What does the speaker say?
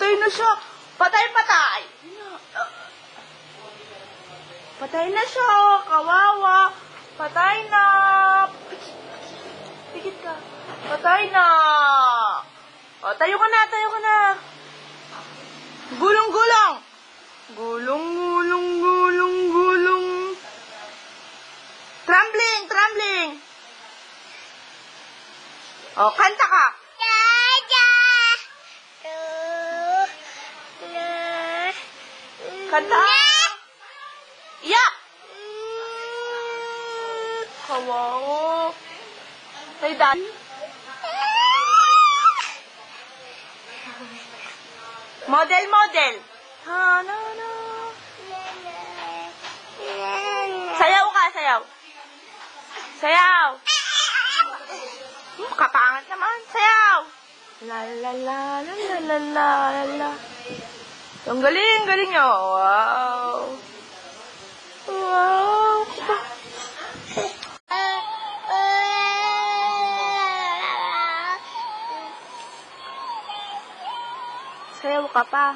Patay na siya. Patay, patay. Patay na siya. Kawawa. Patay na. Pikit ka. Patay na. O, tayo ka na, tayo ka na. Gulong, gulong. Gulong, gulong, gulong, gulong. Trembling, trembling. O, kanta ka. Kanta. Iyak. Kawawa. Ay, dad. Model, model. Ha, na, na. Sayaw ka, sayaw. Sayaw. Kapangit naman. Sayaw. La, la, la, la, la, la, la, la, la. Ang galing, galing nyo. Wow. Wow. Sayaw ka pa.